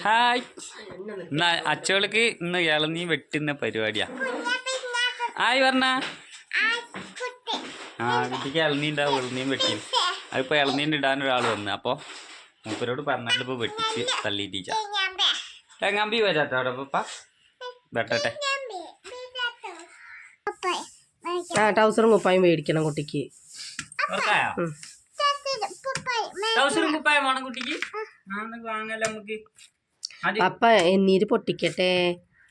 Hi. ഇന്ന് അച്ചോൾക്ക് ഇന്ന് ഇളനീ വെട്ടുന്ന പരിപാടിയാ. ഹായ് പറഞ്ഞ കുട്ടിക്ക് ഇളനീ ഉണ്ടാവും. ഇളനീം വെട്ടി അതിപ്പോൾ ഇളനീൻ്റെ ഇടാൻ ഒരാൾ വന്നു. അപ്പോൾ മൂപ്പരോട് പറഞ്ഞാൽ ഇപ്പോൾ വെട്ടിച്ച് തള്ളിയിട്ടിച്ച തെങ്ങാമ്പി വരാട്ടോ അവിടെ പപ്പ വെട്ടട്ടെ. ടൗസറും കുപ്പായും മേടിക്കണം കുട്ടിക്ക്. ടൗസറും കുപ്പായം വേണം കുട്ടിക്ക്. വാങ്ങല്ല നമുക്ക്. അപ്പ എന്നീര് പൊട്ടിക്കട്ടെ.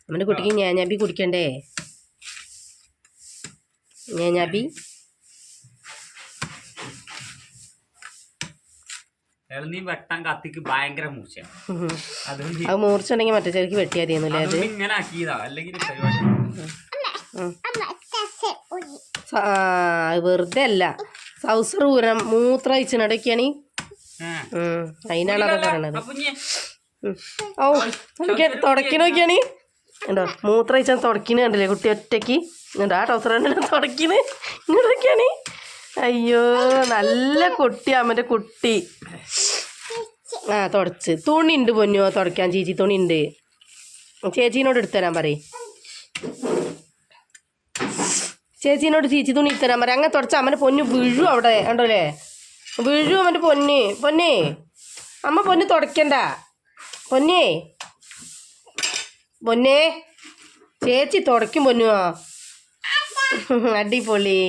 നമ്മുടെ കുട്ടിക്ക് ഞാഞ്ഞാബി കുടിക്കണ്ടേ? ഞാഞ്ഞാബി ഇളനീ വെട്ടാൻ കത്തിക്ക് ഭയങ്കര മൂർച്ചയാണ്. അത് മൂർച്ചുണ്ടെങ്കിൽ മറ്റേ ചെറുക്ക് വെട്ടിയാൽ മതിയെന്നല്ലേ? അത് ഇങ്ങനെ ആക്കിയതാ. അല്ലെങ്കിൽ വെറുതെ അല്ല. സൗസർ ഊരം മൂത്ര അയച്ചിടക്കാണ്. അതിനാണ് അതൊക്കെ പറയണത്. ഓ തുടക്കി നോക്കിയാണ് ഉണ്ടോ? മൂത്ര അയച്ചാൽ തുടക്കിന് കണ്ടില്ലേ കുട്ടി ഒറ്റയ്ക്ക്? ഉണ്ടോ ആ ടൗസർ തുടക്കിന് ഇങ്ങോട്ടൊക്കെയാണ്. അയ്യോ നല്ല കുട്ടി അമ്മൻ്റെ കുട്ടി. തുടച്ച് തുണി ഉണ്ട് പൊന്നോ തുടയ്ക്കാൻ. ചേച്ചി തുണി ഉണ്ട്. ചേച്ചീനോട് എടുത്തുതരാൻ പറയും. ചേച്ചീനോട് ചേച്ചി തുണി എടുത്തുതരാൻ പറയും. അങ്ങനെ തുടച്ച അമ്മൻ്റെ പൊന്ന് വീഴും അവിടെ ഉണ്ടല്ലേ? വീഴും അമ്മൻ്റെ പൊന്നേ. അമ്മ പൊന്ന് തുടയ്ക്കണ്ട പൊന്നേ. ചേച്ചി തുടയ്ക്കും പൊന്നുവോ. അടിപൊളി.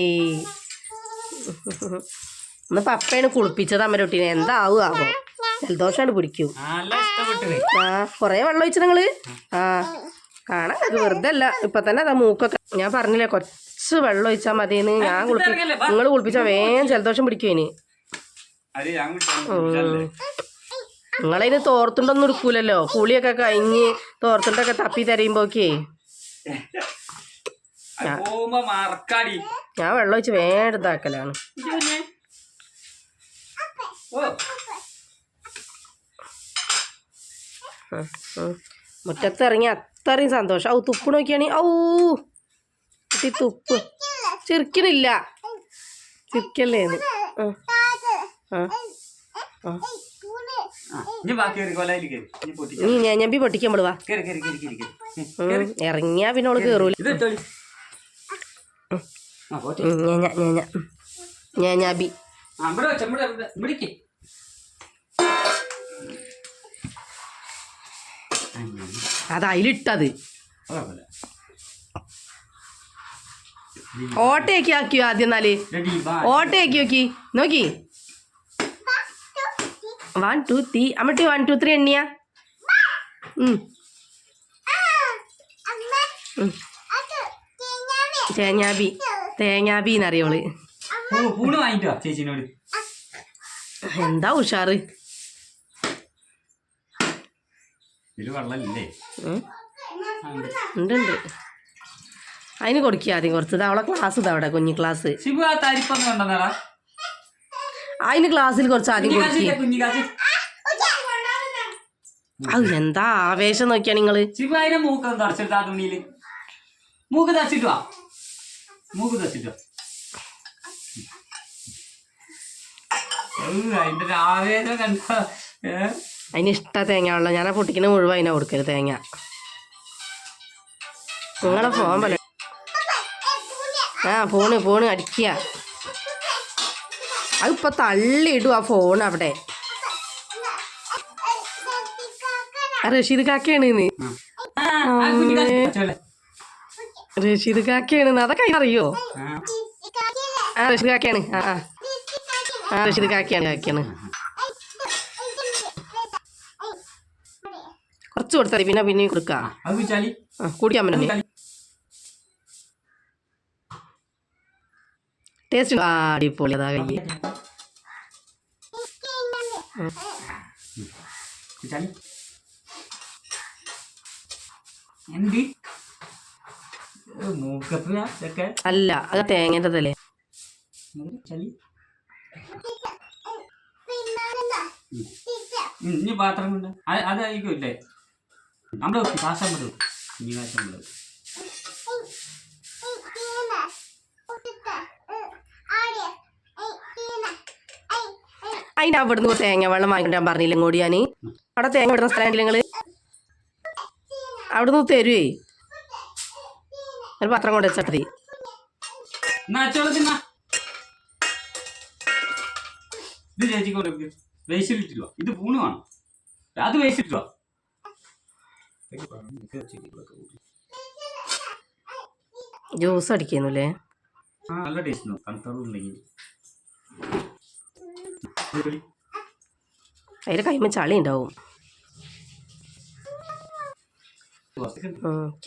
ഇന്ന് പപ്പയാണ് കുളിപ്പിച്ചത് അമ്മ കുട്ടീനെ. എന്താവും ആവോ? ജലദോഷമാണ് പിടിക്കും. കുറേ വെള്ളം ഒഴിച്ചു നിങ്ങള്. കാണാൻ വെറുതെ അല്ല. ഇപ്പൊ തന്നെ അതാ മൂക്കൊക്കെ. ഞാൻ പറഞ്ഞില്ലേ കുറച്ച് വെള്ളം ഒഴിച്ചാൽ മതിയെന്ന്. ഞാൻ നിങ്ങൾ കുളിപ്പിച്ചാൽ വേഗം ജലദോഷം പിടിക്കും. ഇനി നിങ്ങളതിന് തോർത്തുണ്ടൊന്നും എടുക്കൂലല്ലോ. കുളിയൊക്കെ കഴിഞ്ഞ് തോർത്തുണ്ടൊക്കെ തപ്പി തരയുമ്പോക്കേ ഞാൻ വെള്ളം ഒഴിച്ച് വേഗം ഇതാക്കലാണ്. മുറ്റത്ത് ഇറങ്ങി അത്രയും സന്തോഷം. ഔ തുപ്പ് നോക്കിയാണ്. ഔ കുട്ടി തുപ്പ് ചിരിക്കണില്ല. ചിരിക്കല്ലേന്ന്. നീ ഞാൻ പൊട്ടിക്കാൻ പോടുവാ. ഇറങ്ങിയാ പിന്നെ അവള് കേറൂല. ഞാഞ്ഞാബി അത് അതിലിട്ടത് ഓട്ടയൊക്കെ ആക്കിയോ ആദ്യം? എന്നാല് ഓട്ടയൊക്കെ നോക്കി 1 2 3 അമ്മട്ടി 1 2 3 എണ്ണിയാ. തേങ്ങാബി എന്നറിയോള്. എന്താ ഉഷാറ്. ഉണ്ട് അതിന് കൊടുക്കുക ആദ്യം കുറച്ചത്. അവളെ ക്ലാസ് ഇതാ അവിടെ കുഞ്ഞു ക്ലാസ്. അതിന് ക്ലാസ്സിൽ കുറച്ച് ആദ്യം കൊടുക്കുക. അത് എന്താ ആവേശം നോക്കിയാ നിങ്ങള്. അതിന് ഇഷ്ട തേങ്ങ ഉള്ള. ഞാനാ പൊട്ടിക്കുന്ന മുഴുവൻ അതിനാ കൊടുക്കരുത് തേങ്ങ. നിങ്ങളെ ഫോൺ പോലെ ഫോണ് അടിക്കുക. അതിപ്പോൾ തള്ളിയിടും ആ ഫോൺ അവിടെ. റഷീദ് കാക്കയാണ്. റഷീദ് കാക്കയാണ്. അതൊക്കെ അറിയോ? റഷീദ് കാക്കയാണ്. റഷീദ് കാക്കയാണ്. കുറച്ച് കൊടുത്താൽ പിന്നെ കൊടുക്കാം. കുടിക്കാൻ പറ്റും. ടേസ്റ്റ് അടിപൊളി. അതാ കൈ അല്ല അത് തേങ്ങേണ്ടതല്ലേ. ഇനി പാത്രം കൊണ്ട് അതായിരിക്കുമല്ലേ നമ്മുടെ പാസം വിടും. ഇനി പാസം വിടും. അതിൻ്റെ അവിടുന്ന് തേങ്ങ വെള്ളം വാങ്ങിക്കാൻ പറഞ്ഞില്ല ഇങ്ങോട്ട്. ഞാൻ അവിടെ തേങ്ങ വിടുന്ന സ്ഥലം നിങ്ങൾ അവിടുന്ന് തരുവേ. ഒരു പത്രം കൊണ്ട് വെച്ചാൽ മതി. ഇത് ചേച്ചിക്കോട്ടെ വേസ്റ്റിലിട്ടില്ല. ഇത് പൂണ് വേണം. അത് വേസ്റ്റിട്ടോ. ജ്യൂസ് അടിക്കുന്നില്ലേ? നല്ല ടേസ്റ്റ് തണുത്തുണ്ടെങ്കിൽ. അതിൽ കഴിയുമ്പോൾ ചളി ഉണ്ടാവും.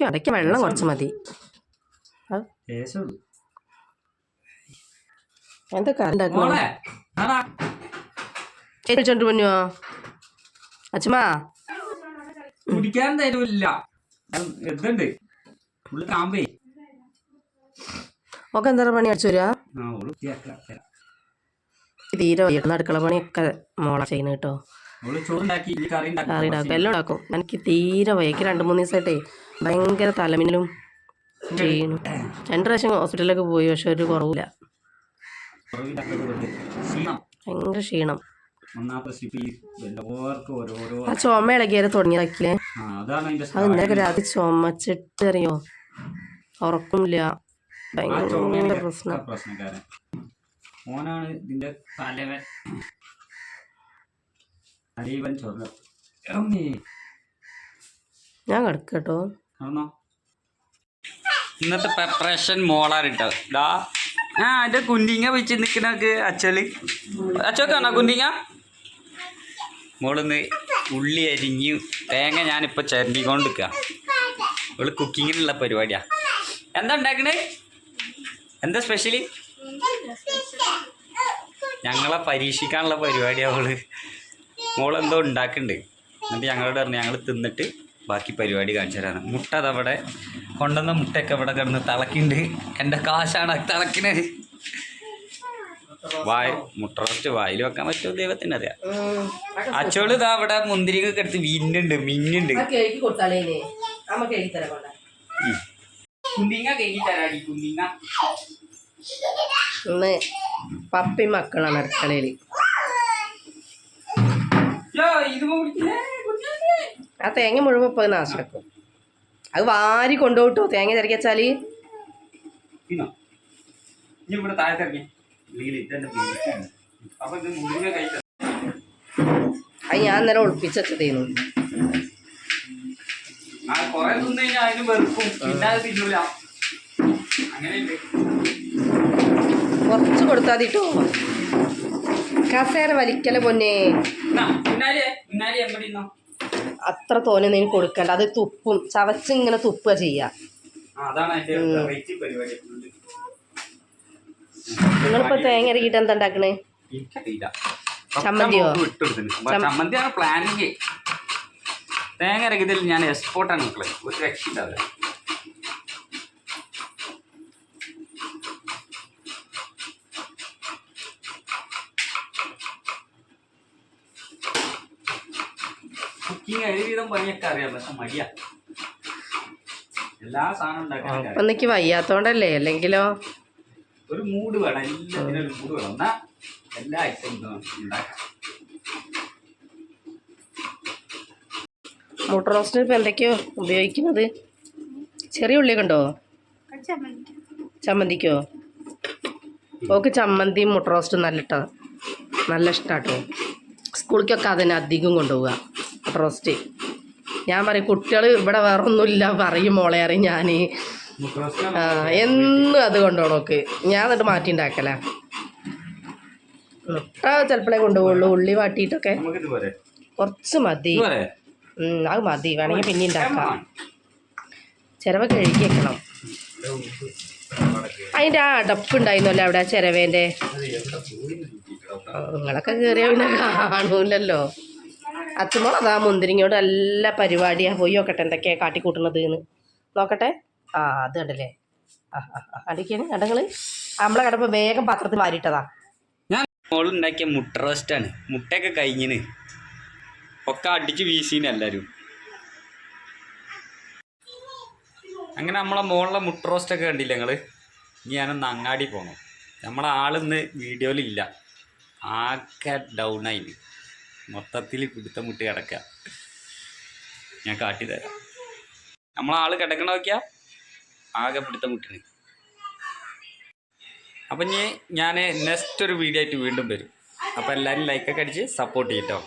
ഇടയ്ക്ക് വെള്ളം കുറച്ച് മതി. എന്താ കറണ്ടാക്കോണ്ട് പൊന്നുവോ അച്ഛമാ? കുടിക്കാൻ തരൂല്ല. എന്തുണ്ട് കാമ്പേ ഒക്കെ എന്താ പണി അടിച്ചു വരാ? തീരെ അടുക്കള പണിയൊക്കെ മോളെ ചെയ്യുന്ന കേട്ടോ. കറി ഉണ്ടാക്കും, എല്ലാം ഉണ്ടാക്കും. എനിക്ക് തീരെ വയ്യ. 2-3 ദിവസമായിട്ടേ ഭയങ്കര തലമിന്നലും ക്ഷീണം. 2 പ്രാവശ്യം ഹോസ്പിറ്റലിലൊക്കെ പോയി, പക്ഷെ ഒരു കുറവില്ല. ഭയങ്കര ക്ഷീണം. ആ ചുമ ഇളകിയാൽ തുടങ്ങിയതാക്കില്ലേ? അത് ഇന്നലെ രാത്രി ചുമച്ചിട്ട് അറിയോ, ഉറക്കമില്ല. ഭയങ്കര പ്രശ്നം. ഓനാണ് ഇതിന്റെ തലവൻ. ഞാൻ കിടക്കട്ടോ. ഇന്നത്തെ പ്രിപ്പറേഷൻ മോളാണ് കേട്ടോ. ഇതാ എൻ്റെ കുണ്ടിങ്ങ വെച്ച് നിൽക്കുന്നവർക്ക് അച്ചൊക്കെ ആണോ കുണ്ടിങ്ങ? മോളിന്ന് ഉള്ളി അരിഞ്ഞു തേങ്ങ ഞാനിപ്പോൾ ചിരണ്ടിക്കൊണ്ട് നിൽക്കുക. ഇവള് കുക്കിങ്ങിനുള്ള പരിപാടിയാ. എന്താ ഉണ്ടാക്കണേ? എന്താ സ്പെഷ്യല്? ഞങ്ങളെ പരീക്ഷിക്കാനുള്ള പരിപാടിയാണ് അവള്. മോളെന്തോ ഉണ്ടാക്കുന്നുണ്ട്. എന്നിട്ട് ഞങ്ങളോട് പറഞ്ഞു ഞങ്ങൾ തിന്നിട്ട് ബാക്കി പരിപാടി കാണിച്ചു തരാണ്. മുട്ട അതവിടെ കൊണ്ടുവന്ന മുട്ടയൊക്കെ ഇവിടെ കിടന്ന് തിളക്കുന്നുണ്ട്. എൻ്റെ കാശാണ് തിളക്കുന്നത്. മുട്ട റോസ്റ്റ് വായിൽ വെക്കാൻ പറ്റുമോ ദൈവത്തിന് അറിയാം. അച്ചോള് ഇതാ അവിടെ മുന്തിരിക്കൊക്കെ എടുത്ത് മിന്നുണ്ട്. ഇന്ന് പപ്പി മക്കളാണ് അടുക്കളയിൽ. ആ തേങ്ങ മുഴുവൻ പോയി നാശാക്കും. അത് വാരി കൊണ്ടുപോട്ടോ തേങ്ങ തിരക്കിച്ചാല്. അത് ഞാൻ അന്നേരം ഒളിപ്പിച്ചതേന്നു. കുറച്ച് കൊടുത്താൽ മതിട്ടോ. കസേര വലിക്കല പൊന്നെ. അത്ര തോനെ കൊടുക്കണ്ട. അത് തുപ്പും, ചവച്ച് ഇങ്ങനെ തുപ്പുക ചെയ്യാ. നിങ്ങളിപ്പോ തേങ്ങ ഇറക്കിട്ട് എന്താ ഉണ്ടാക്കണേ? ചമ്മന്തിയോ? ചമ്മന്തിയാണ് പ്ലാനിങ്. തേങ്ങ ഇറക്കിയതിൽ ഞാൻ എക്സ്പോർട്ടാണ് മക്കളെ. ഒരു രക്ഷയില്ലാതെ. കുക്കിങ് ഒരുവിധം പണിയൊക്കെ അറിയാം, പക്ഷെ മടിയാ. എല്ലാ സാധനം ഉണ്ടാക്കാൻ എനിക്ക് വയ്യാത്തോണ്ടല്ലേ? അല്ലെങ്കിലോ ഒരു മൂഡ് വേണം. എല്ലാത്തിനും ഒരു മൂഡ് വേണം. എന്നാ എല്ലാ ഐറ്റം ഉണ്ടാക്കാം. മുട്ട റോസ്റ്റിന് ഇപ്പം എന്തൊക്കെയോ ഉപയോഗിക്കുന്നത്? ചെറിയ ഉള്ളി കണ്ടോ? ചമ്മന്തിക്കോ? ഓക്ക് ചമ്മന്തിയും മുട്ട റോസ്റ്റും നല്ല ഇഷ്ടാട്ടോ. സ്കൂളിലേക്കൊക്കെ അതിന് അധികം കൊണ്ടുപോവുക മുട്ട റോസ്റ്റ്. ഞാൻ പറയും കുട്ടികൾ ഇവിടെ വേറെ ഒന്നുമില്ല പറയും മോളെ അറിയും ഞാൻ. എന്നും അത് കൊണ്ടുപോകണോക്ക്. ഞാൻ എന്നിട്ട് മാറ്റി ഉണ്ടാക്കല. മുട്ട ചിലപ്പോഴേ കൊണ്ടുപോകുള്ളൂ. ഉള്ളി വാട്ടിയിട്ടൊക്കെ കുറച്ച് മതി. അത് മതി. വേണമെങ്കിൽ പിന്നെ ഉണ്ടാക്കാം. ചിരവ കഴുകി വെക്കണം. അതിൻ്റെ ആ അടപ്പുണ്ടായിരുന്നല്ലോ അവിടെ ചിരവേൻ്റെ. നിങ്ങളൊക്കെ കയറിയാൽ പിന്നെ കാണൂലല്ലോ. അച്ഛമ്മ അതാ മുന്തിരിങ്ങോട് നല്ല പരിപാടിയാണ്. പോയി നോക്കട്ടെ എന്തൊക്കെയാണ് കാട്ടിക്കൂട്ടണത് എന്ന് നോക്കട്ടെ. അത് കണ്ടല്ലേ? അടിക്കാണ് കടങ്ങൾ. നമ്മളെ കടപ്പോൾ വേഗം പാത്രത്തിൽ മാറിയിട്ടതാ. ഞാൻ മോളുണ്ടാക്കിയ മുട്ട റോസ്റ്റാണ്. മുട്ടയൊക്കെ കഴിഞ്ഞിന് ഒക്കെ അടിച്ച് വീശീന് എല്ലാവരും. അങ്ങനെ നമ്മളെ മോളിലെ മുട്ട റോസ്റ്റൊക്കെ കണ്ടില്ല നിങ്ങൾ? ഇനി ഞാനൊന്ന് അങ്ങാടി പോകണം. നമ്മളെ ആളിന്ന് വീഡിയോയിലില്ല. ആകെ ഡൗണായിന്. മൊത്തത്തിൽ പിടുത്തം മുട്ടി കിടക്കുക. ഞാൻ കാട്ടിത്തരാം. നമ്മളാൾ കിടക്കണ നോക്കിയാൽ ആകെ പിടുത്തം മുട്ടണ്. അപ്പം ഇനി ഞാൻ നെക്സ്റ്റ് ഒരു വീഡിയോ ആയിട്ട് വീണ്ടും വരും. അപ്പോൾ എല്ലാവരും ലൈക്കൊക്കെ അടിച്ച് സപ്പോർട്ട് ചെയ്യട്ടോ.